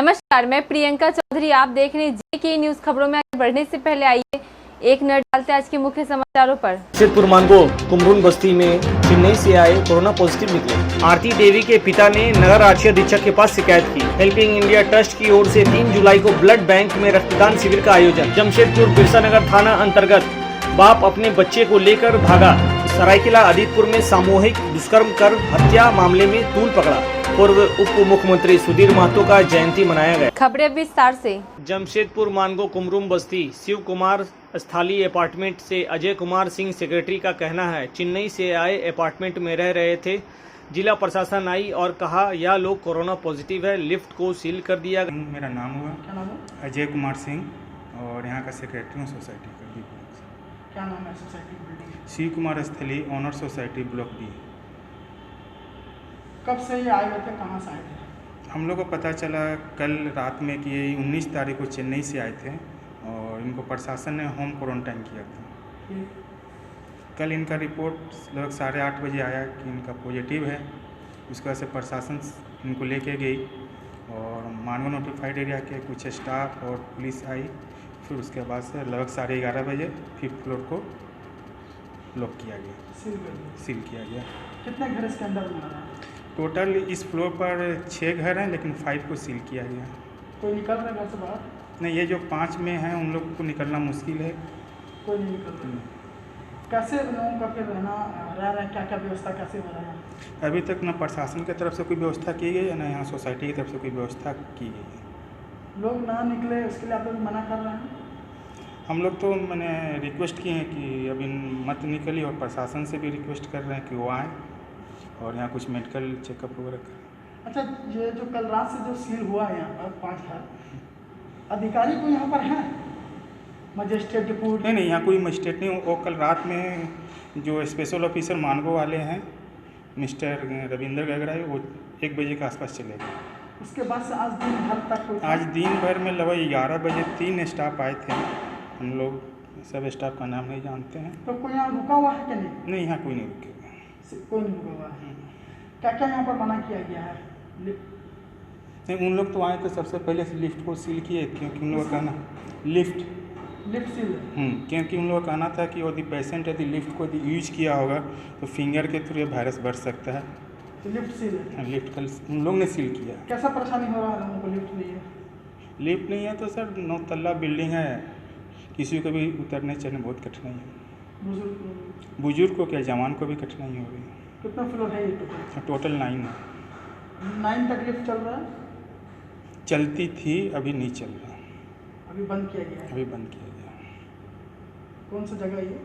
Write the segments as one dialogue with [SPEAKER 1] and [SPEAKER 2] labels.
[SPEAKER 1] नमस्कार, मैं प्रियंका चौधरी। आप देख रहे हैं जेके न्यूज। खबरों में आगे बढ़ने से पहले आइए एक नजर डालते आज के मुख्य समाचारों पर।
[SPEAKER 2] जमशेदपुर मानगो कुमरून बस्ती में चेन्नई से आए कोरोना पॉजिटिव निकले। आरती देवी के पिता ने नगर आरक्षी अधीक्षक के पास शिकायत की। हेल्पिंग इंडिया ट्रस्ट की ओर से 3 जुलाई को ब्लड बैंक में रक्तदान शिविर का आयोजन। जमशेदपुर बिरसा नगर थाना अंतर्गत बाप अपने बच्चे को लेकर भागा। सरायकेला अदितपुर में सामूहिक दुष्कर्म कर हत्या मामले में तूल पकड़ा। पूर्व उप मुख्यमंत्री सुधीर महतो का जयंती मनाया गया।
[SPEAKER 1] खबरें विस्तार से।
[SPEAKER 2] जमशेदपुर मानगो कुमरून बस्ती शिव कुमार स्थालीय अपार्टमेंट से अजय कुमार सिंह सेक्रेटरी का कहना है, चेन्नई से आए अपार्टमेंट में रह रहे थे। जिला प्रशासन आई और कहा यह लोग कोरोना पॉजिटिव है, लिफ्ट को सील कर दिया गया।
[SPEAKER 3] मेरा नाम हुआ, क्या नाम है? अजय कुमार सिंह और यहाँ का सेक्रेटरी हूँ सोसाइटी का।
[SPEAKER 4] क्या नाम है सोसाइटी बिल्डिंग?
[SPEAKER 3] शिव कुमार स्थली ऑनर सोसाइटी ब्लॉक बी।
[SPEAKER 4] कब से ये आए हुए थे, कहाँ से आए थे?
[SPEAKER 3] हम लोग को पता चला कल रात में कि ये 19 तारीख को चेन्नई से आए थे और इनको प्रशासन ने होम क्वारंटाइन किया था। कल इनका रिपोर्ट लगभग 8:30 बजे आया कि इनका पॉजिटिव है। उसके बाद से प्रशासन इनको लेके गई और मानव नोटिफाइड एरिया के कुछ स्टाफ और पुलिस आई। फिर उसके बाद से लगभग 11:30 बजे 5th फ्लोर को लॉक किया गया, सील किया गया।
[SPEAKER 4] कितने घर इसके अंदर बना रहा है?
[SPEAKER 3] टोटल इस फ्लोर पर 6 घर हैं, लेकिन 5 को सील किया गया।
[SPEAKER 4] कोई निकल रहा है घर से बाहर?
[SPEAKER 3] नहीं, ये जो 5 में हैं उन लोग को निकलना मुश्किल है।
[SPEAKER 4] कोई नहीं निकल रहा। कैसे लोगों का फिर रहना रह रहा है, क्या क्या व्यवस्था कैसे हो रहा है?
[SPEAKER 3] अभी तक न प्रशासन की तरफ से कोई व्यवस्था की गई है, न यहाँ सोसाइटी की तरफ से कोई व्यवस्था की गई है।
[SPEAKER 4] लोग ना निकले उसके लिए आप लोग मना कर रहे हैं?
[SPEAKER 3] हम लोग तो मैंने रिक्वेस्ट किए हैं कि अभी मत निकलिए और प्रशासन से भी रिक्वेस्ट कर रहे हैं कि वो आएँ और यहाँ कुछ मेडिकल चेकअप वगैरह करें।
[SPEAKER 4] अच्छा, ये जो कल रात से जो सील हुआ है यहाँ पर 5 घर, अधिकारी को यहाँ पर है? Magistrate report?
[SPEAKER 3] नहीं, यहाँ कोई मजिस्ट्रेट नहीं। वो कल रात में जो स्पेशल ऑफिसर मानगो वाले हैं मिस्टर रविंद्र गगराई, वो 1 बजे के आसपास चले गए।
[SPEAKER 4] उसके बाद से आज दिन भर तक
[SPEAKER 3] आज दिन भर में लगभग 11 बजे 3 स्टाफ आए थे। हम लोग सब स्टाफ का नाम नहीं जानते हैं।
[SPEAKER 4] तो कोई यहाँ रुका हुआ है कि नहीं?
[SPEAKER 3] नहीं, यहाँ कोई नहीं रुकेगा।
[SPEAKER 4] कोई नहीं रुका हुआ है। क्या क्या यहाँ पर मना किया गया है?
[SPEAKER 3] नहीं, उन लोग तो आए थे सबसे पहले से लिफ्ट को सील किए, क्योंकि उन लोग का कहना लिफ्ट
[SPEAKER 4] सील,
[SPEAKER 3] क्योंकि उन लोग का कहना था कि यदि पेशेंट यदि लिफ्ट को यदि यूज किया होगा तो फिंगर के थ्रू ये वायरस बढ़ सकता है।
[SPEAKER 4] तो लिफ्ट सील है?
[SPEAKER 3] लिफ्ट कल उन लोग ने सील किया।
[SPEAKER 4] कैसा परेशानी हो रहा है लोगों को? लिफ्ट नहीं है?
[SPEAKER 3] लिफ्ट नहीं है तो सर 9 तल्ला बिल्डिंग है, किसी को भी उतरने चढ़ने बहुत कठिनाई है। बुजुर्ग को क्या, जवान को भी कठिनाई हो रही है।
[SPEAKER 4] कितना फ्लोर है ये
[SPEAKER 3] टोटल 9 है।
[SPEAKER 4] 9 तक लिफ्ट चल रहा है?
[SPEAKER 3] चलती थी, अभी नहीं चल रहा।
[SPEAKER 4] अभी बंद किया गया है?
[SPEAKER 3] अभी बंद किया गया।
[SPEAKER 4] कौन सा जगह ये?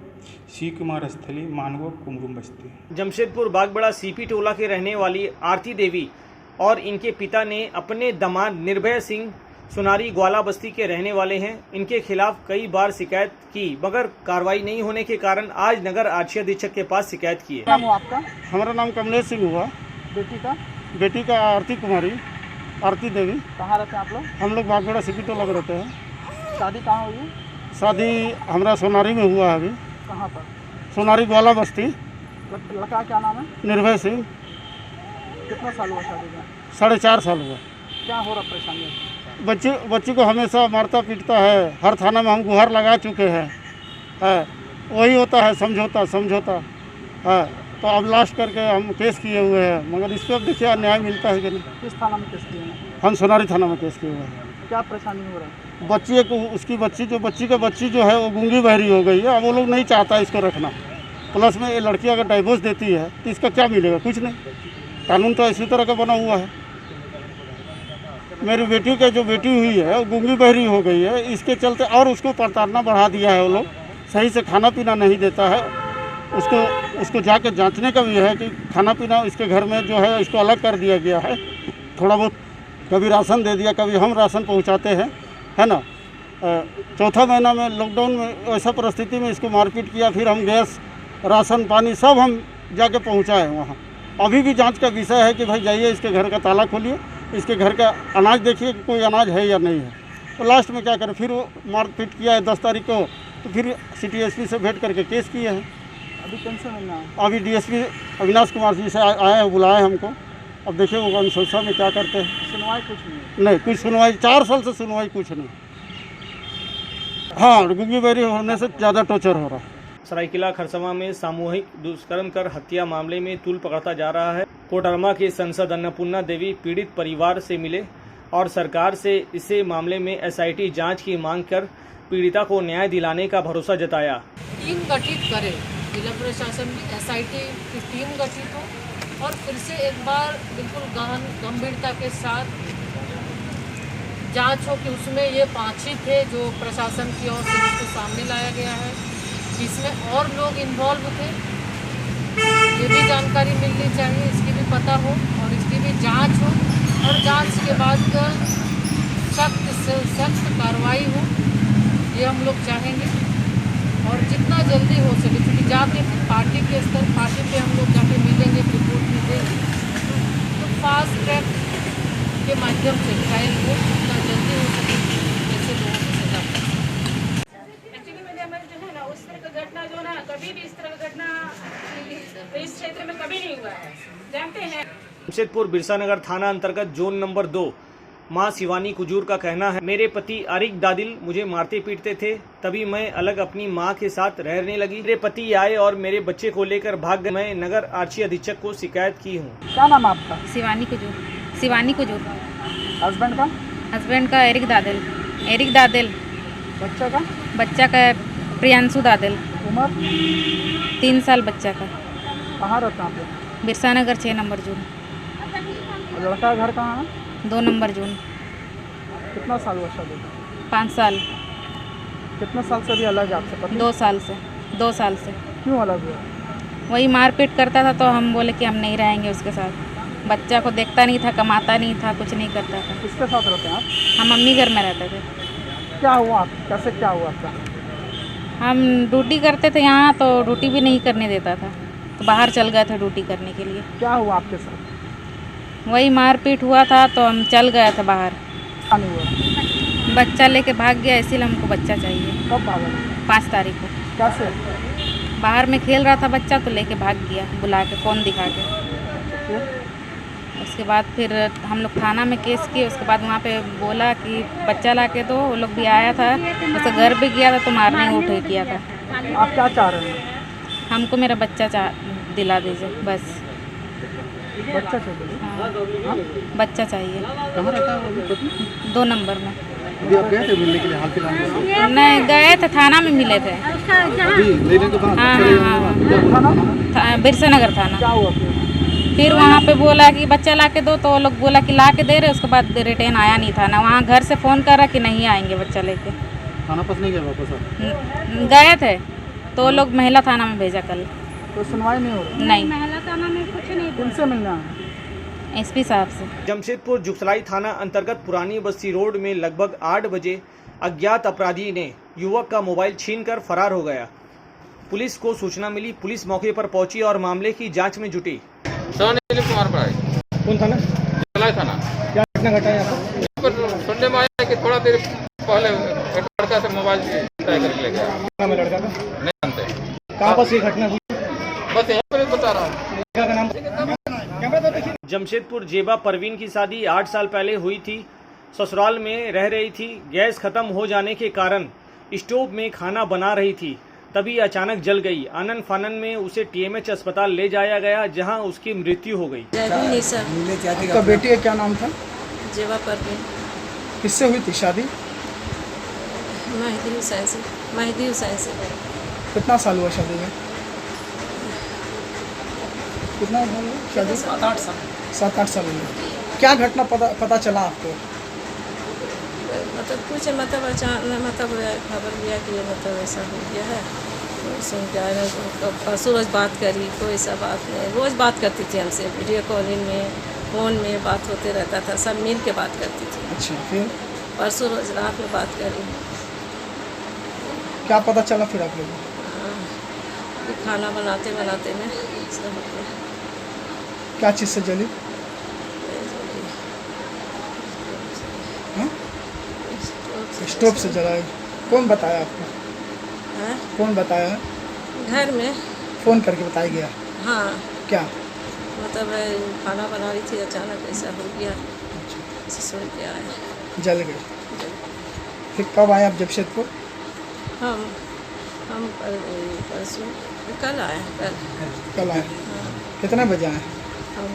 [SPEAKER 3] शिव कुमार स्थली मानगो कुमरून बस्ती।
[SPEAKER 2] जमशेदपुर बागबड़ा सीपी टोला के रहने वाली आरती देवी और इनके पिता ने अपने दामाद निर्भय सिंह सोनारी ग्वाला बस्ती के रहने वाले हैं। इनके खिलाफ कई बार शिकायत की मगर कार्रवाई नहीं होने के कारण आज नगर आरक्षी अधीक्षक के पास शिकायत की है।
[SPEAKER 4] नाम हुआ आपका?
[SPEAKER 5] हमारा नाम कमलेश सिंह हुआ। बेटी का आरती कुमारी, आरती देवी।
[SPEAKER 4] कहाँ रहते हैं आप लोग?
[SPEAKER 5] हम लोग बागबड़ा सीपी टोला में रहते हैं।
[SPEAKER 4] शादी कहाँ हुई?
[SPEAKER 5] शादी हमारा सोनारी में हुआ है। अभी
[SPEAKER 4] कहाँ पर?
[SPEAKER 5] सोनारी ग्वाला बस्ती।
[SPEAKER 4] लड़का क्या नाम है?
[SPEAKER 5] निर्भय सिंह।
[SPEAKER 4] कितना साल हुआ शादी का?
[SPEAKER 5] 4.5 साल हुआ।
[SPEAKER 4] क्या हो रहा परेशानी?
[SPEAKER 5] बच्ची को हमेशा मारता पीटता है। हर थाना में हम गुहार लगा चुके हैं। वही होता है समझौता है। तो अब लास्ट करके हम केस किए हुए हैं, मगर इस पर देखिए न्याय मिलता है कि नहीं।
[SPEAKER 4] किस थाना में केस किए हैं?
[SPEAKER 5] हम सोनारी थाना में केस किए हुए हैं।
[SPEAKER 4] क्या परेशानी हो रहा है?
[SPEAKER 5] बच्ची को, उसकी बच्ची जो है वो गूंगी बहरी हो गई है। अब वो लोग नहीं चाहता इसको रखना। प्लस में ये लड़की अगर डाइवोर्स देती है तो इसका क्या मिलेगा? कुछ नहीं। कानून तो इसी तरह का बना हुआ है। मेरी बेटी का जो बेटी हुई है वो गूंगी बहरी हो गई है, इसके चलते और उसको प्रताड़ना बढ़ा दिया है। वो लोग सही से खाना पीना नहीं देता है। उसको जाके जांचने का भी है कि खाना पीना इसके घर में जो है इसको अलग कर दिया गया है। थोड़ा बहुत कभी राशन दे दिया, कभी हम राशन पहुंचाते हैं, है ना। 4था महीना में लॉकडाउन में ऐसा परिस्थिति में इसको मारपीट किया। फिर हम गैस, राशन, पानी सब हम जाके पहुंचाए वहाँ। अभी भी जांच का विषय है कि भाई जाइए इसके घर का ताला खोलिए, इसके घर का अनाज देखिए कि कोई अनाज है या नहीं है। तो लास्ट में क्या करें, फिर वो मारपीट किया है 10 तारीख को। तो फिर सिटी एसपी से भेंट करके केस किए हैं।
[SPEAKER 4] अभी कौन से मिलना है?
[SPEAKER 5] अभी डीएसपी अविनाश कुमार जी से आए हैं, बुलाए हमको। अब देखिए वो अनुशंसा में क्या करते हैं।
[SPEAKER 4] सुनवाई कुछ नहीं
[SPEAKER 5] नहीं, कुछ सुनवाई 4 साल से सुनवाई कुछ नहीं। हाँ, गूंगी बहरी होने से ज़्यादा टॉर्चर हो रहा है।
[SPEAKER 2] सरायकेला खरसवां में सामूहिक दुष्कर्म कर हत्या मामले में तूल पकड़ता जा रहा है। कोडरमा के सांसद अन्नपूर्णा देवी पीड़ित परिवार से मिले और सरकार से इसे मामले में एसआईटी जांच की मांग कर पीड़िता को न्याय दिलाने का भरोसा जताया।
[SPEAKER 6] टीम गठित करे, जिला प्रशासन की एसआईटी की टीम गठित हो और फिर से एक बार बिल्कुल गहन गंभीरता के साथ जांच हो कि उसमें ये 5 ही थे जो प्रशासन की ओर से जिसको सामने लाया गया है, इसमें और लोग इन्वॉल्व थे, ये भी जानकारी मिलनी चाहिए, इसकी भी पता हो और इसकी भी जांच हो और जांच के बाद सख्त से सख्त कार्रवाई हो, ये हम लोग चाहेंगे। और जितना जल्दी हो सके, क्योंकि जाके पार्टी के स्तर पार्टी पे हम लोग जाके मिलेंगे, रिपोर्ट भी देंगे, तो फास्ट ट्रैक के माध्यम से ट्रायल को जितना जल्दी हो सके ऐसे लोगों को सजा।
[SPEAKER 7] एक्चुअली मेरे हमारे जो है ना उस तरह का घटना जो ना कभी भी इस तरह का घटना इस क्षेत्र में कभी नहीं हुआ है, जानते हैं।
[SPEAKER 2] जमशेदपुर बिरसानगर थाना अंतर्गत जोन नंबर 2 मां शिवानी कुजूर का कहना है, मेरे पति आरिक दादिल मुझे मारते पीटते थे, तभी मैं अलग अपनी मां के साथ रहने लगी। मेरे पति आए और मेरे बच्चे को लेकर भाग गए। मैं नगर आरक्षी अधीक्षक को शिकायत की हूँ।
[SPEAKER 4] क्या नाम है आपका?
[SPEAKER 8] शिवानी कुजूर।
[SPEAKER 4] हस्बैंड का?
[SPEAKER 8] हस्बैंड का एरिक दादिल।
[SPEAKER 4] बच्चा का?
[SPEAKER 8] प्रियांशु दादिल।
[SPEAKER 4] उम्र?
[SPEAKER 8] 3 साल बच्चा का।
[SPEAKER 4] कहाँ रहते हैं आप लोग?
[SPEAKER 8] बिरसानगर 6 नंबर जून।
[SPEAKER 4] और लड़का का घर कहाँ है?
[SPEAKER 8] 2 नंबर जून।
[SPEAKER 4] कितना साल हुआ शादी?
[SPEAKER 8] 5 साल।
[SPEAKER 4] कितने साल से भी अलग है आपसे पति?
[SPEAKER 8] 2 साल से।
[SPEAKER 4] क्यों अलग हुआ?
[SPEAKER 8] वही मारपीट करता था तो हम बोले कि हम नहीं रहेंगे उसके साथ। बच्चा को देखता नहीं था, कमाता नहीं था, कुछ नहीं करता था।
[SPEAKER 4] किसके साथ रहते हैं आप?
[SPEAKER 8] हम मम्मी घर में रहते थे।
[SPEAKER 4] क्या हुआ? कैसे क्या हुआ आपका?
[SPEAKER 8] हम ड्यूटी करते थे यहाँ, तो ड्यूटी भी नहीं करने देता था, तो बाहर चल गए थे ड्यूटी करने के लिए।
[SPEAKER 4] क्या हुआ आपके साथ?
[SPEAKER 8] वही मारपीट हुआ था तो हम चल गए थे बाहर।
[SPEAKER 4] क्या नहीं हुआ?
[SPEAKER 8] बच्चा लेके भाग गया, इसीलिए हमको बच्चा चाहिए।
[SPEAKER 4] कब भागा?
[SPEAKER 8] 5 तारीख को।
[SPEAKER 4] कैसे?
[SPEAKER 8] बाहर में खेल रहा था बच्चा तो लेके भाग गया, बुला के फ़ोन दिखा के।
[SPEAKER 4] फिर?
[SPEAKER 8] उसके बाद फिर हम लोग थाना में केस किए। उसके बाद वहाँ पे बोला कि बच्चा ला के दो, वो लोग भी आया था, उसका घर भी गया था तो मारने उठे किया था।
[SPEAKER 4] आप क्या चाह रहे हैं?
[SPEAKER 8] हमको मेरा बच्चा दिला दीजिए बस।
[SPEAKER 4] बच्चा चाहिए?
[SPEAKER 8] हाँ, बच्चा चाहिए।
[SPEAKER 4] कहाँ रहता है वो पति?
[SPEAKER 8] 2 नंबर में।
[SPEAKER 4] अभी आप गए थे मिलने के लिए हाल फिलहाल में?
[SPEAKER 8] नहीं गए थे, थाना में मिले थे।
[SPEAKER 4] अभी लेने के बाद?
[SPEAKER 8] हाँ, बिरसानगर थाना।
[SPEAKER 4] क्या हुआ
[SPEAKER 8] फिर वहाँ पे बोला कि बच्चा ला के दो, तो वो लोग बोला कि ला के दे रहे। उसके बाद रिटर्न आया नहीं था ना, वहाँ घर से फ़ोन कर रहा कि नहीं आएंगे बच्चा लेके।
[SPEAKER 4] थाना पास नहीं गया वापस?
[SPEAKER 8] गए थे तो वो लोग महिला थाना में भेजा कल।
[SPEAKER 4] तो सुनवाई नहीं हो रही?
[SPEAKER 8] नहीं,
[SPEAKER 4] किनसे मिलना है?
[SPEAKER 8] एसपी साहब से।
[SPEAKER 2] जमशेदपुर जुगसलाई थाना अंतर्गत पुरानी बस्ती रोड में लगभग 8 बजे अज्ञात अपराधी ने युवक का मोबाइल छीनकर फरार हो गया। पुलिस को सूचना मिली, पुलिस मौके पर पहुंची और मामले की जांच में जुटी।
[SPEAKER 9] कुमार पढ़ाई
[SPEAKER 2] कौन थाना?
[SPEAKER 9] जुगसलाई थाना।
[SPEAKER 2] क्या घटना घटा है यहाँ
[SPEAKER 9] पर सुनने में आया कि थोड़ा देर पहले एक लड़का से मोबाइल ट्राई करके ले गया।
[SPEAKER 2] नाम है लड़का का?
[SPEAKER 9] नहीं जानते।
[SPEAKER 2] कहाँ पर ये घटना हुई?
[SPEAKER 9] बस यहाँ पर बता रहा हूँ।
[SPEAKER 2] लड़का का नाम? जमशेदपुर जेबा परवीन की शादी 8 साल पहले हुई थी। ससुराल में रह रही थी। गैस खत्म हो जाने के कारण स्टोव में खाना बना रही थी, तभी अचानक जल गई। आनन फानन में उसे टीएमएच अस्पताल ले जाया गया, जहां उसकी मृत्यु हो गई।
[SPEAKER 4] आपका बेटी का क्या नाम था?
[SPEAKER 6] जेवा परवीन।
[SPEAKER 4] किससे हुई थी शादी?
[SPEAKER 6] महदी हुसैन से।
[SPEAKER 4] कितना साल हुआ शादी में? कितना साल हुआ शादी? 7-8 साल हुआ। क्या घटना पता चला आपको?
[SPEAKER 6] मतलब कुछ मतलब खबर लिया कि मतलब ऐसा हो गया है, तो सुन के आए। परसों रोज़ बात करी, कोई ऐसा बात नहीं। रोज़ बात करती थी हमसे, वीडियो कॉलिंग में, फ़ोन में बात होते रहता था, सब मिल के बात करती थी।
[SPEAKER 4] अच्छा, फिर?
[SPEAKER 6] परसों रोज़ रात में बात करी।
[SPEAKER 4] क्या पता चला फिर आप लोगों
[SPEAKER 6] कि खाना बनाते में सब हो गया।
[SPEAKER 4] क्या चीज़ से जली? स्टोव से जला है। कौन बताया आपको? कौन बताया?
[SPEAKER 6] घर में
[SPEAKER 4] फ़ोन करके बताया गया?
[SPEAKER 6] हाँ,
[SPEAKER 4] क्या?
[SPEAKER 6] मतलब खाना बना रही थी, अचानक ऐसा हो गया, ऐसे सुन के आए।
[SPEAKER 4] जल गए। फिर कब आए आप जमशेदपुर?
[SPEAKER 6] हम परसों कल आए,
[SPEAKER 4] कल आए। कितने बजे आए?
[SPEAKER 6] हम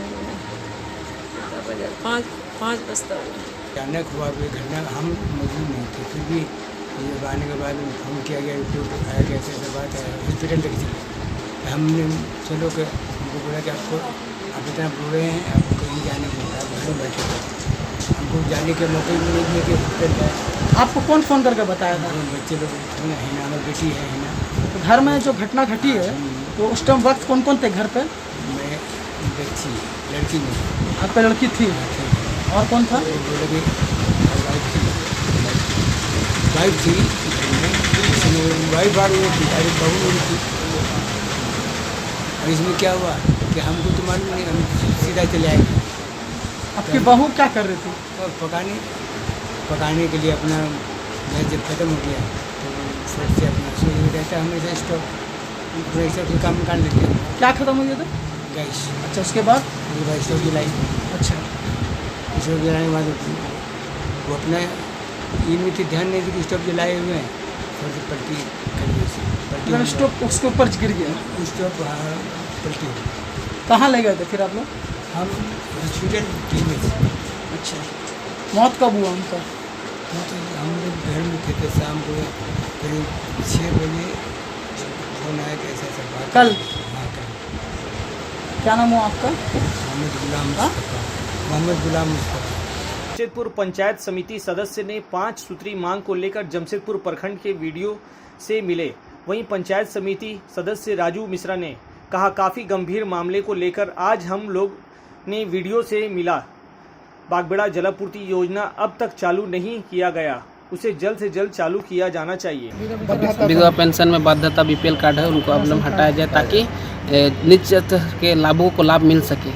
[SPEAKER 6] 5 बजता हुआ।
[SPEAKER 10] अचानक हुआ कोई घटना, हम मौजूद नहीं थे, फिर भी ये आने के बाद फोन किया गया, रिपोर्ट आया कि ऐसे बात है, हॉस्पिटल तक चले। हमने चलो कि हमको बोला कि आपको आप इतना बोल रहे हैं, आपको कहीं जाने को बोला, घर में बैठे थे। हमको जाने के मौके भी नहीं दिए कि हॉस्पिटल जाए।
[SPEAKER 4] आपको कौन फ़ोन करके बताया था?
[SPEAKER 10] बच्चे लोग है ना, हमारी बेटी है ना।
[SPEAKER 4] तो घर में जो घटना घटी है तो उस टाइम वक्त कौन कौन थे घर पे?
[SPEAKER 10] मैं बच्ची लड़की नहीं,
[SPEAKER 4] आपका लड़की थी और कौन था?
[SPEAKER 10] बोले कि वाइफ थी, वाइफ बार वो थी, अरे बहू मेरी थी। और इसमें क्या हुआ कि हमको तो मालूम नहीं, हम सीधा चले आए।
[SPEAKER 4] आपकी बहू क्या कर रही थी?
[SPEAKER 10] और पकाने के लिए अपना गैस जब खत्म हो गया तो फिर से अपना सोच में रहता है, हमेशा स्टोव ऐसा कोई काम कर लेते हैं।
[SPEAKER 4] क्या खत्म हो गया था?
[SPEAKER 10] गैस।
[SPEAKER 4] अच्छा, उसके बाद?
[SPEAKER 10] स्टोव जलाई।
[SPEAKER 4] अच्छा,
[SPEAKER 10] स्टोव जलाने के बाद वो अपना इनमें तो ध्यान नहीं दी कि स्टोव जलाए हुए हैं, थोड़ी सी पलटी कर दी।
[SPEAKER 4] मतलब स्टोव उसके ऊपर गिर गया?
[SPEAKER 10] स्टोव पलटी हो गई।
[SPEAKER 4] कहाँ ले गए थे फिर आप लोग?
[SPEAKER 10] हम हॉस्पिटल टीम में थे।
[SPEAKER 4] अच्छा, मौत कब हुआ उनका?
[SPEAKER 10] तो हम लोग घर में थे, तो शाम को करीब 6 बजे फोन आया कि ऐसा ऐसा बात।
[SPEAKER 4] कल?
[SPEAKER 10] हाँ, कल।
[SPEAKER 4] क्या नाम हुआ आपका?
[SPEAKER 10] मोहम्मद गुलाम मुस्तफा।
[SPEAKER 2] जमशेदपुर पंचायत समिति सदस्य ने 5 सूत्री मांग को लेकर जमशेदपुर प्रखंड के वीडियो से मिले। वहीं पंचायत समिति सदस्य राजू मिश्रा ने कहा, काफी गंभीर मामले को लेकर आज हम लोग ने वीडियो से मिला। बागबेड़ा जलापूर्ति योजना अब तक चालू नहीं किया गया, उसे जल्द से जल्द चालू किया जाना चाहिए।
[SPEAKER 11] विधवा पेंशन में बाध्यता बीपीएल कार्ड है, उनको अवलंब हटाया जाए ताकि निश्चित के लाभों को लाभ मिल सके।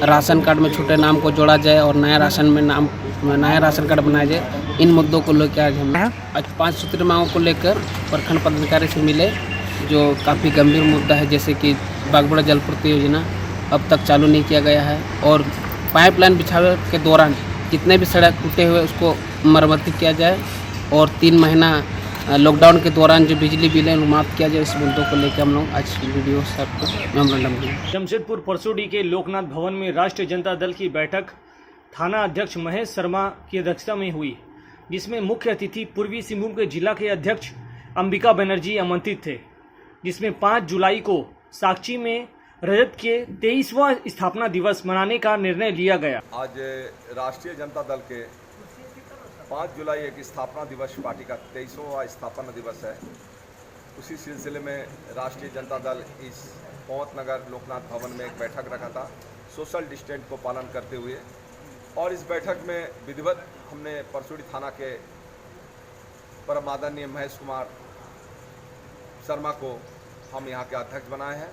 [SPEAKER 11] राशन कार्ड में छूटे नाम को जोड़ा जाए और नया राशन कार्ड बनाया जाए। इन मुद्दों को लेकर आज 5 सूत्री मांगों को लेकर प्रखंड पदाधिकारी से मिले, जो काफ़ी गंभीर मुद्दा है, जैसे कि बागबेड़ा जलापूर्ति योजना अब तक चालू नहीं किया गया है और पाइपलाइन बिछावे के दौरान जितने भी सड़क टूटे हुए उसको मरम्मती किया जाए और 3 महीना लॉकडाउन के दौरान जो बिजली बिल है माफ़ किया जाए। इस मुद्दों को लेकर हम लोग आज वीडियो सबको मेमोरेंडम दिए।
[SPEAKER 2] जमशेदपुर परसोडी के लोकनाथ भवन में राष्ट्रीय जनता दल की बैठक थाना अध्यक्ष महेश शर्मा की अध्यक्षता में हुई, जिसमें मुख्य अतिथि पूर्वी सिंहभूम के जिला के अध्यक्ष अंबिका बनर्जी आमंत्रित थे, जिसमें 5 जुलाई को साक्षी में रजत के 23वां स्थापना दिवस मनाने का निर्णय लिया गया।
[SPEAKER 12] आज राष्ट्रीय जनता दल के 5 जुलाई एक स्थापना दिवस, पार्टी का 23वां स्थापना दिवस है। उसी सिलसिले में राष्ट्रीय जनता दल इस पौंत नगर लोकनाथ भवन में एक बैठक रखा था, सोशल डिस्टेंस को पालन करते हुए। और इस बैठक में विधिवत हमने परसोडी थाना के परम आदरणीय महेश कुमार शर्मा को हम यहाँ के अध्यक्ष बनाए हैं,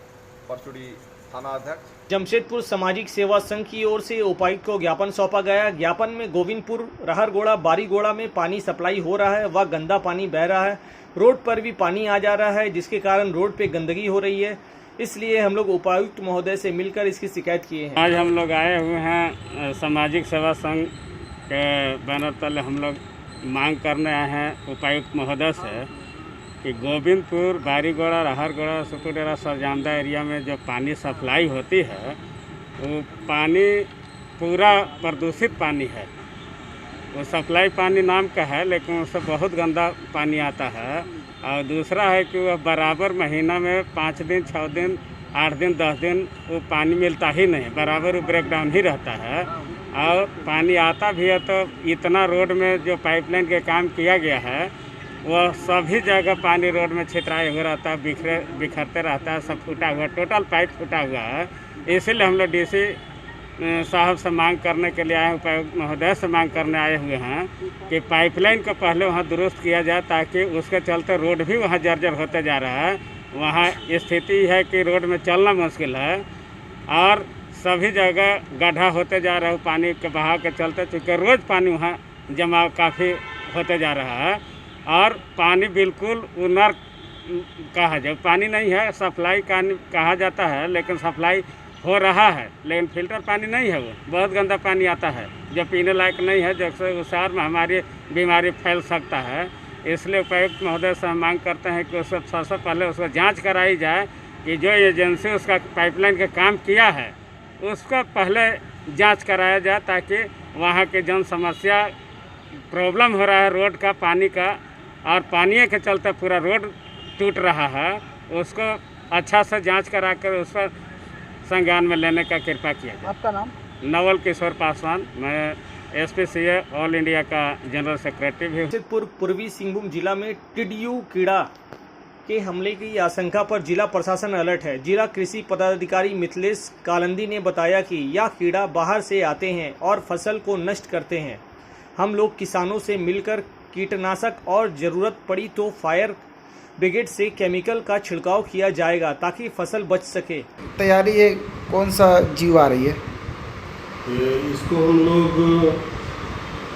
[SPEAKER 12] परसोडी थाना अध्यक्ष।
[SPEAKER 2] जमशेदपुर सामाजिक सेवा संघ की ओर से उपायुक्त को ज्ञापन सौंपा गया। ज्ञापन में गोविंदपुर, रहरगोड़ा, बारीगोड़ा में पानी सप्लाई हो रहा है, वह गंदा पानी बह रहा है, रोड पर भी पानी आ जा रहा है, जिसके कारण रोड पे गंदगी हो रही है। इसलिए हम लोग उपायुक्त महोदय से मिलकर इसकी शिकायत किए हैं।
[SPEAKER 5] आज हम लोग आए हुए हैं सामाजिक सेवा संघ के बैनर तले हम लोग मांग करने आए हैं उपायुक्त महोदय से कि गोविंदपुर, बारीगोड़ा, रहरगोड़ा, सुकुडेरा, सरजामदा एरिया में जो पानी सप्लाई होती है वो पानी पूरा प्रदूषित पानी है। वो सप्लाई पानी नाम का है लेकिन उससे बहुत गंदा पानी आता है। और दूसरा है कि वह बराबर महीना में 5 दिन, 6 दिन, 8 दिन, 10 दिन वो पानी मिलता ही नहीं, बराबर वो ब्रेकडाउन ही रहता है। और पानी आता भी है तो इतना रोड में जो पाइपलाइन के काम किया गया है वह सभी जगह पानी रोड में छितराए हुए रहता है, बिखरते रहता है, सब फूटा हुआ, टोटल पाइप फूटा हुआ है। इसीलिए हम लोग डीसी साहब से मांग करने के लिए आए हैं, उपायुक्त महोदय से मांग करने आए हुए हैं कि पाइपलाइन को पहले वहाँ दुरुस्त किया जाए, ताकि उसके चलते रोड भी वहाँ जर्जर होते जा रहा है। वहाँ स्थिति है कि रोड में चलना मुश्किल है और सभी जगह गड्ढा होते जा रहा है पानी के बहाव के चलते, चूँकि रोज़ पानी वहाँ जमाव काफ़ी होते जा रहा है। और पानी बिल्कुल नर्क कहा जाए, पानी नहीं है, सप्लाई का कहा जाता है, लेकिन सप्लाई हो रहा है, लेकिन फिल्टर पानी नहीं है, वो बहुत गंदा पानी आता है जो पीने लायक नहीं है, जिससे उससे में हमारी बीमारी फैल सकता है। इसलिए उपायुक्त महोदय से हम मांग करते हैं कि उससे सबसे पहले उसको जांच कराई जाए कि जो एजेंसी उसका पाइपलाइन का काम किया है उसका पहले जांच कराया जाए, ताकि वहाँ के जन समस्या प्रॉब्लम हो रहा है रोड का, पानी का, और पानी के चलते पूरा रोड टूट रहा है, उसको अच्छा से जांच कराकर उस पर संज्ञान में लेने का कृपा किया जाए।
[SPEAKER 4] आपका नाम?
[SPEAKER 5] नवल किशोर पासवान, मैं SPCA ऑल इंडिया का जनरल सेक्रेटरी भी हूँ।
[SPEAKER 2] जमशेदपुर पूर्वी सिंहभूम जिला में टिड्डियों कीड़ा के हमले की आशंका पर जिला प्रशासन अलर्ट है। जिला कृषि पदाधिकारी मिथिलेश कालंदी ने बताया कि यह कीड़ा बाहर से आते हैं और फसल को नष्ट करते हैं। हम लोग किसानों से मिलकर कीटनाशक और ज़रूरत पड़ी तो फायर ब्रिगेड से केमिकल का छिड़काव किया जाएगा ताकि फसल बच सके।
[SPEAKER 13] तैयारी है, कौन सा जीव आ रही है?
[SPEAKER 14] इसको हम लोग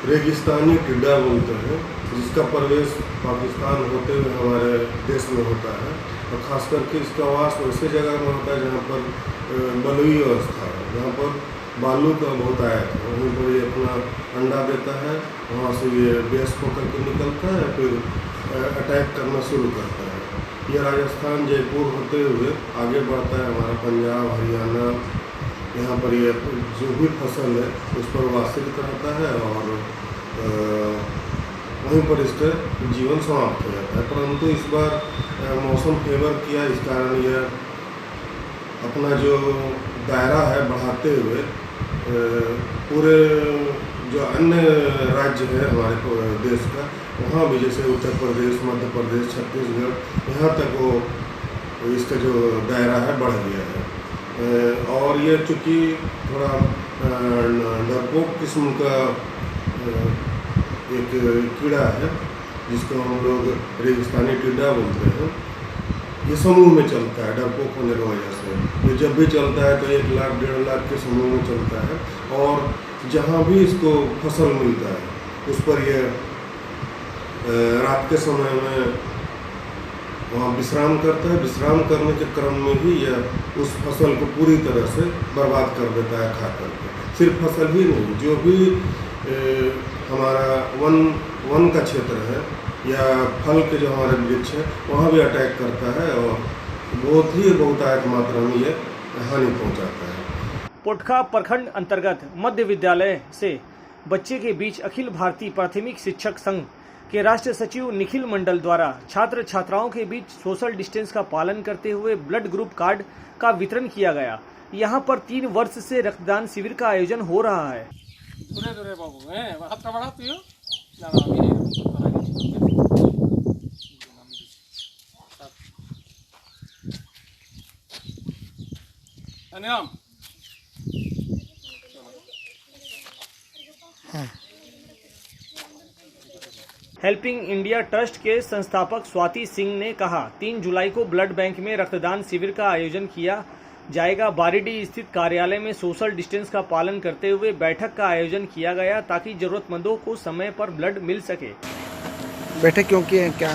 [SPEAKER 14] रेगिस्तानी टिड्डा बोलते हैं, जिसका प्रवेश पाकिस्तान होते हुए हमारे देश में होता है, और ख़ास करके इसका वास ऐसे जगह में होता है जहाँ पर बलुई अवस्था है, जहाँ पर बालू का बहुत आयत है, वहीं पर ये अपना अंडा देता है, वहाँ से ये बेस होकर के निकलता है, फिर अटैक करना शुरू करता है। ये राजस्थान जयपुर होते हुए आगे बढ़ता है, हमारा पंजाब हरियाणा, यहाँ पर ये जो भी फसल है उस पर वास्तविक रहता है और वहीं पर इसका जीवन समाप्त हो जाता है। परंतु इस बार मौसम फेवर किया, इस कारण यह अपना जो दायरा है बढ़ाते हुए पूरे जो अन्य राज्य है हमारे देश का, वहाँ भी जैसे उत्तर प्रदेश, मध्य प्रदेश, छत्तीसगढ़, यहाँ तक वो इसका जो दायरा है बढ़ गया है। और ये चूँकि थोड़ा डरपोक किस्म का एक कीड़ा है, जिसको हम लोग रेगिस्तानी टिड्डा बोलते हैं, ये समूह में चलता है। डरपोक होने की वजह से ये जब भी चलता है तो 1 लाख 1.5 लाख के समूह में चलता है, और जहाँ भी इसको फसल मिलता है उस पर ये रात के समय में वहाँ विश्राम करता है। विश्राम करने के क्रम में ही यह उस फसल को पूरी तरह से बर्बाद कर देता है खा करके। सिर्फ फसल ही नहीं, जो भी हमारा वन का क्षेत्र है या फल के जो हमारे वृक्ष है वहाँ भी अटैक करता है, और बहुतायत मात्रा में ये हानि पहुँचाता है।
[SPEAKER 2] पोटखा प्रखंड अंतर्गत मध्य विद्यालय से बच्चे के बीच अखिल भारतीय प्राथमिक शिक्षक संघ के राष्ट्रीय सचिव निखिल मंडल द्वारा छात्र छात्राओं के बीच सोशल डिस्टेंस का पालन करते हुए ब्लड ग्रुप कार्ड का वितरण किया गया। यहाँ पर 3 वर्ष से रक्तदान शिविर का आयोजन हो रहा है। हेल्पिंग इंडिया ट्रस्ट के संस्थापक स्वाति सिंह ने कहा, 3 जुलाई को ब्लड बैंक में रक्तदान शिविर का आयोजन किया जाएगा। बारीडीह स्थित कार्यालय में सोशल डिस्टेंस का पालन करते हुए बैठक का आयोजन किया गया ताकि जरूरतमंदों को समय पर ब्लड मिल सके।
[SPEAKER 13] बैठक क्यों की है, क्या?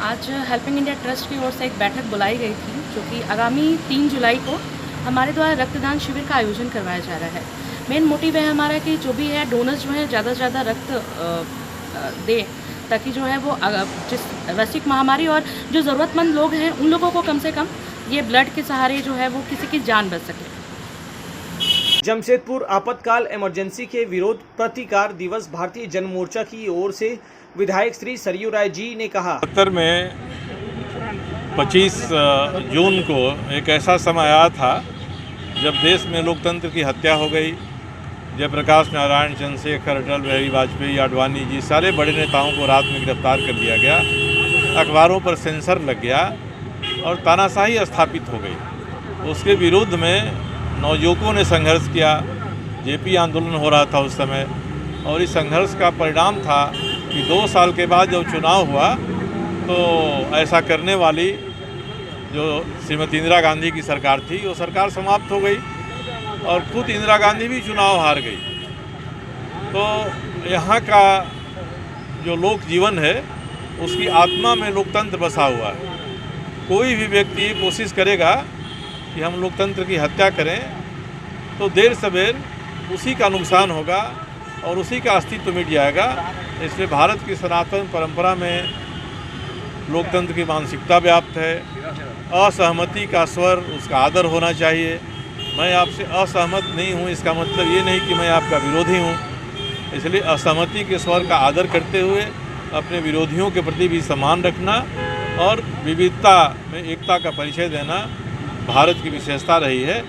[SPEAKER 15] आज हेल्पिंग इंडिया ट्रस्ट की ओर से एक बैठक बुलाई गई थी, जो कि आगामी 3 जुलाई को हमारे द्वारा रक्तदान शिविर का आयोजन करवाया जा रहा है। मेन मोटिव है हमारा कि जो भी है डोनर्स जो है ज़्यादा से ज़्यादा रक्त दे, ताकि जो है वो जिस वैश्विक महामारी और जो ज़रूरतमंद लोग हैं उन लोगों को कम से कम ये ब्लड के सहारे जो है वो किसी की जान बच सके।
[SPEAKER 2] जमशेदपुर आपातकाल इमरजेंसी के विरोध प्रतिकार दिवस भारतीय जन मोर्चा की ओर से विधायक श्री सरयू राय जी ने कहा,
[SPEAKER 16] 70 में 25 जून को एक ऐसा समय आया था जब देश में लोकतंत्र की हत्या हो गई। जयप्रकाश नारायण, चंद्रशेखर, अटल बिहारी वाजपेयी, आडवाणी जी सारे बड़े नेताओं को रात में गिरफ्तार कर लिया गया, अखबारों पर सेंसर लग गया और तानाशाही स्थापित हो गई। उसके विरुद्ध में नवयुवकों ने संघर्ष किया। जेपी आंदोलन हो रहा था उस समय, और इस संघर्ष का परिणाम था कि 2 साल के बाद जब चुनाव हुआ तो ऐसा करने वाली जो श्रीमती इंदिरा गांधी की सरकार थी वो सरकार समाप्त हो गई और खुद इंदिरा गांधी भी चुनाव हार गई। तो यहाँ का जो लोक जीवन है उसकी आत्मा में लोकतंत्र बसा हुआ है। कोई भी व्यक्ति कोशिश करेगा कि हम लोकतंत्र की हत्या करें तो देर सवेर उसी का नुकसान होगा और उसी का अस्तित्व मिट जाएगा। इसलिए भारत की सनातन परंपरा में लोकतंत्र की मानसिकता व्याप्त है। असहमति का स्वर, उसका आदर होना चाहिए। मैं आपसे असहमत नहीं हूँ, इसका मतलब ये नहीं कि मैं आपका विरोधी हूँ। इसलिए असहमति के स्वर का आदर करते हुए अपने विरोधियों के प्रति भी सम्मान रखना और विविधता में एकता का परिचय देना भारत की विशेषता रही है।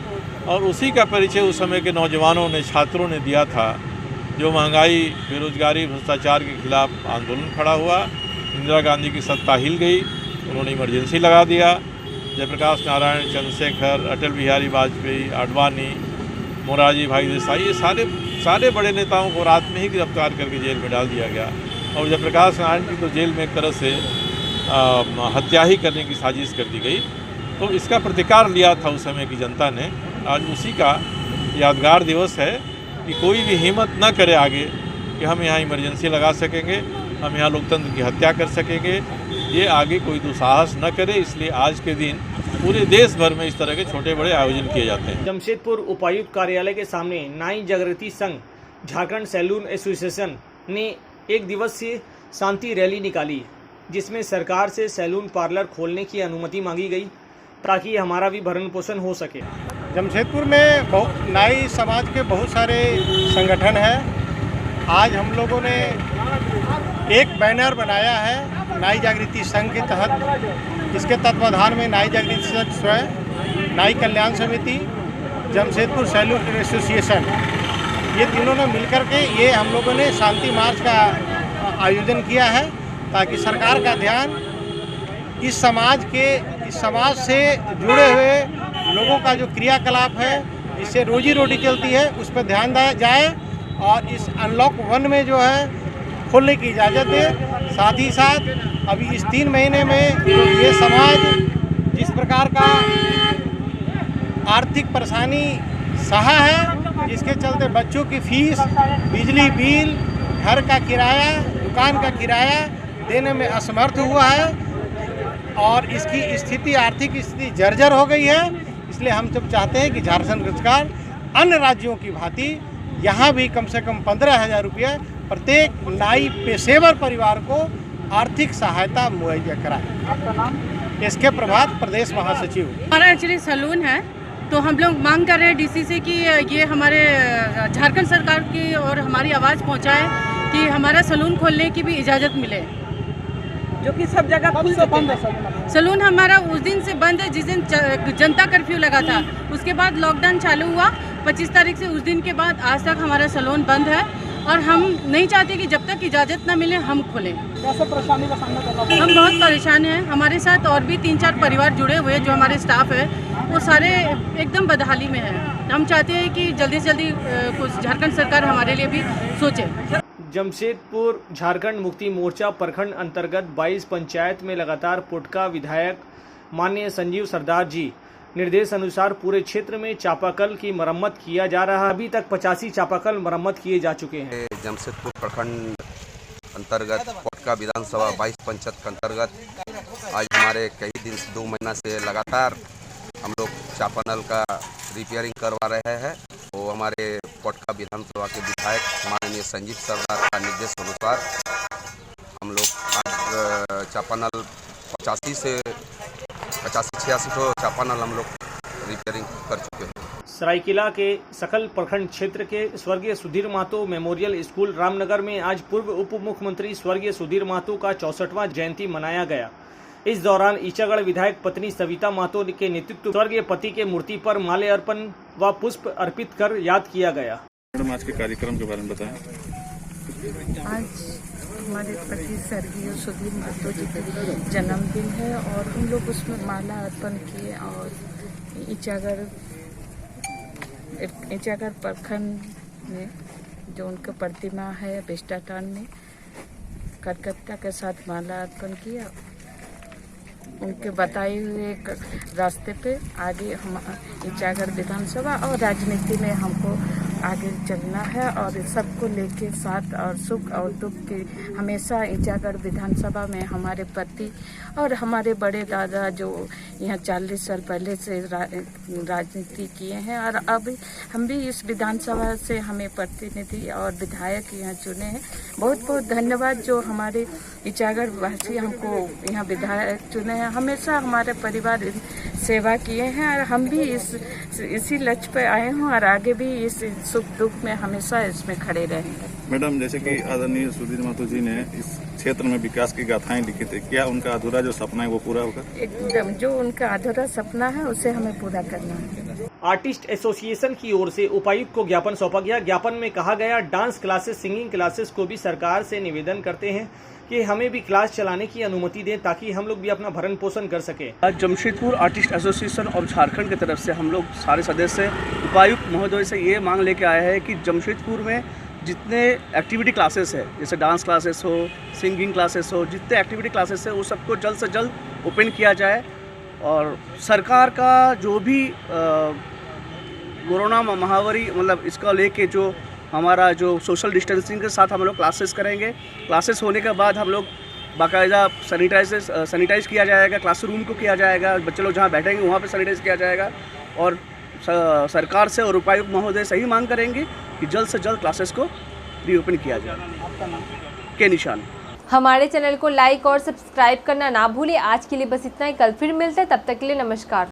[SPEAKER 16] और उसी का परिचय उस समय के नौजवानों ने, छात्रों ने दिया था। जो महंगाई, बेरोजगारी, भ्रष्टाचार के खिलाफ आंदोलन खड़ा हुआ, इंदिरा गांधी की सत्ता हिल गई, उन्होंने इमरजेंसी लगा दिया। जयप्रकाश नारायण, चंद्रशेखर, अटल बिहारी वाजपेयी, आडवाणी, मोरारजी भाई देसाई, ये सारे बड़े नेताओं को रात में ही गिरफ्तार करके जेल में डाल दिया गया। और जयप्रकाश नारायण की तो जेल में एक तरह से हत्या ही करने की साजिश कर दी गई। तो इसका प्रतिकार लिया था उस समय की जनता ने। आज उसी का यादगार दिवस है कि कोई भी हिम्मत न करे आगे कि हम यहाँ इमरजेंसी लगा सकेंगे, हम यहाँ लोकतंत्र की हत्या कर सकेंगे। ये आगे कोई दुस्साहस न करे। इसलिए आज के दिन पूरे देश भर में इस तरह के छोटे बड़े आयोजन किए जाते हैं।
[SPEAKER 2] जमशेदपुर उपायुक्त कार्यालय के सामने नाई जागृति संघ झारखंड सैलून एसोसिएशन ने एक दिवसीय शांति रैली निकाली, जिसमें सरकार से सैलून पार्लर खोलने की अनुमति मांगी गई ताकि हमारा भी भरण पोषण हो सके।
[SPEAKER 5] जमशेदपुर में नाई समाज के बहुत सारे संगठन हैं। आज हम लोगों ने एक बैनर बनाया है नाई जागृति संघ के तहत। इसके तत्वाधान में नाई जागृति संघ स्वयं, नाई कल्याण समिति, जमशेदपुर सैलून एसोसिएशन, ये तीनों ने मिलकर के ये हम लोगों ने शांति मार्च का आयोजन किया है ताकि सरकार का ध्यान इस समाज से जुड़े हुए लोगों का जो क्रियाकलाप है, इससे रोजी रोटी चलती है, उस पर ध्यान दिया जाए और इस अनलॉक 1 में जो है खोलने की इजाज़त दे। साथ ही साथ अभी इस 3 महीने में ये समाज जिस प्रकार का आर्थिक परेशानी सहा है, जिसके चलते बच्चों की फीस, बिजली बिल, घर का किराया, दुकान का किराया देने में असमर्थ हुआ है और इसकी स्थिति, आर्थिक स्थिति जर्जर हो गई है। इसलिए हम सब चाहते हैं कि झारखंड सरकार अन्य राज्यों की भांति यहाँ भी कम से कम 15,000 रुपये प्रत्येक नाई पेशेवर परिवार को आर्थिक सहायता मुहैया कराए। इसके प्रभात प्रदेश महासचिव।
[SPEAKER 15] हमारा एक्चुअली सैलून है, तो हम लोग मांग कर रहे हैं डीसी से कि ये हमारे झारखंड सरकार की और हमारी आवाज़ पहुंचाए कि हमारा सैलून खोलने की भी इजाज़त मिले,
[SPEAKER 4] जो कि सब जगह खुल से बंद है।
[SPEAKER 15] सैलून हमारा उस दिन से बंद है जिस दिन जनता कर्फ्यू लगा था। उसके बाद लॉकडाउन चालू हुआ 25 तारीख से। उस दिन के बाद आज तक हमारा सैलून बंद है और हम नहीं चाहते कि जब तक इजाज़त ना मिले हम खोलें।
[SPEAKER 4] कैसे परेशानी का सामना करना पड़ा?
[SPEAKER 15] हम बहुत परेशान हैं। हमारे साथ और भी 3-4 परिवार जुड़े हुए हैं, जो हमारे स्टाफ है वो सारे एकदम बदहाली में हैं। हम चाहते हैं कि जल्दी से जल्दी कुछ झारखंड सरकार हमारे लिए भी सोचे।
[SPEAKER 2] जमशेदपुर झारखंड मुक्ति मोर्चा प्रखंड अंतर्गत 22 पंचायत में लगातार पुटका विधायक माननीय संजीव सरदार जी निर्देश अनुसार पूरे क्षेत्र में चापाकल की मरम्मत किया जा रहा है। अभी तक 85 चापाकल मरम्मत किए जा चुके हैं।
[SPEAKER 17] जमशेदपुर प्रखंड अंतर्गत पुटका विधानसभा 22 पंचायत के अंतर्गत आज हमारे कई दिन से 2 महीना से लगातार हम लोग चापानल का रिपेयरिंग करवा रहे हैं। वो हमारे पुटका विधानसभा के विधायक माननीय संजीव सरदार का निर्देश अनुसार हम लोग आज चापानल 85-86 चापानल हम लोग रिपेयरिंग कर चुके हैं।
[SPEAKER 2] सरायकेला के सकल प्रखंड क्षेत्र के स्वर्गीय सुधीर महतो मेमोरियल स्कूल रामनगर में आज पूर्व उप मुख्यमंत्री स्वर्गीय सुधीर महतो का 64वां जयंती मनाया गया। इस दौरान ईचागढ़ विधायक पत्नी सविता महतो के नेतृत्व स्वर्गीय पति के मूर्ति पर माल्यार्पण व पुष्प अर्पित कर याद किया गया।
[SPEAKER 16] आज के कार्यक्रम के बारे में बताएं।
[SPEAKER 18] आज हमारे पति स्वर्गीय सुधीर महतो जी का जन्मदिन है और हम लोग उसमें माला अर्पण किए और ईचागढ़ प्रखंड में जो उनका प्रतिमा है बेस्टाटान में कलकत्ता के साथ माला अर्पण किया। उनके बताए हुए रास्ते पे आगे हम ईचागढ़ विधानसभा और राजनीति में हमको आगे चलना है और सबको लेके साथ और सुख और दुख के हमेशा ईचागढ़ विधानसभा में हमारे प्रति और हमारे बड़े दादा जो यहाँ 40 साल पहले से राजनीति किए हैं और अब हम भी इस विधानसभा से हमें प्रतिनिधि और विधायक यहाँ चुने हैं। बहुत बहुत धन्यवाद जो हमारे ईचागढ़ वासी हमको यहाँ विधायक चुने हैं। हमेशा हमारे परिवार सेवा किए हैं और हम भी इसी लक्ष्य पे आए हैं और आगे भी इस सुख दुख में हमेशा इसमें खड़े रहेंगे।
[SPEAKER 19] मैडम, जैसे कि आदरणीय सुधीर महतो जी ने इस क्षेत्र में विकास की गाथाएं लिखी थी, क्या उनका अधूरा जो सपना है वो पूरा होगा?
[SPEAKER 18] एकदम, जो उनका अधूरा सपना है उसे हमें पूरा करना है।
[SPEAKER 2] आर्टिस्ट एसोसिएशन की ओर से उपायुक्त को ज्ञापन सौंपा गया। ज्ञापन में कहा गया डांस क्लासेस, सिंगिंग क्लासेस को भी सरकार से निवेदन करते हैं कि हमें भी क्लास चलाने की अनुमति दें ताकि हम लोग भी अपना भरण पोषण कर सके।
[SPEAKER 20] आज Jamshedpur artist association of Jharkhand की तरफ से हम लोग सारे सदस्य उपायुक्त महोदय से ये मांग लेके आए हैं कि जमशेदपुर में जितने एक्टिविटी क्लासेस है, जैसे डांस क्लासेस हो, सिंगिंग क्लासेस हो, जितने एक्टिविटी क्लासेस है वो सबको जल्द से जल्द ओपन किया जाए और सरकार का जो भी कोरोना महामारी मतलब इसका लेके जो हमारा जो सोशल डिस्टेंसिंग के साथ हम लोग क्लासेस करेंगे। क्लासेस होने के बाद हम लोग बाकायदा सैनिटाइज किया जाएगा, क्लासरूम को किया जाएगा, बच्चे लोग जहाँ बैठेंगे वहाँ पे सैनिटाइज किया जाएगा और सरकार से और उपायुक्त महोदय से ही मांग करेंगे कि जल्द से जल्द क्लासेस को रीओपन किया जाए।
[SPEAKER 4] आपका नाम?
[SPEAKER 20] के निशान।
[SPEAKER 1] हमारे चैनल को लाइक और सब्सक्राइब करना ना भूलिए। आज के लिए बस इतना ही, कल फिर मिलते हैं, तब तक के लिए नमस्कार।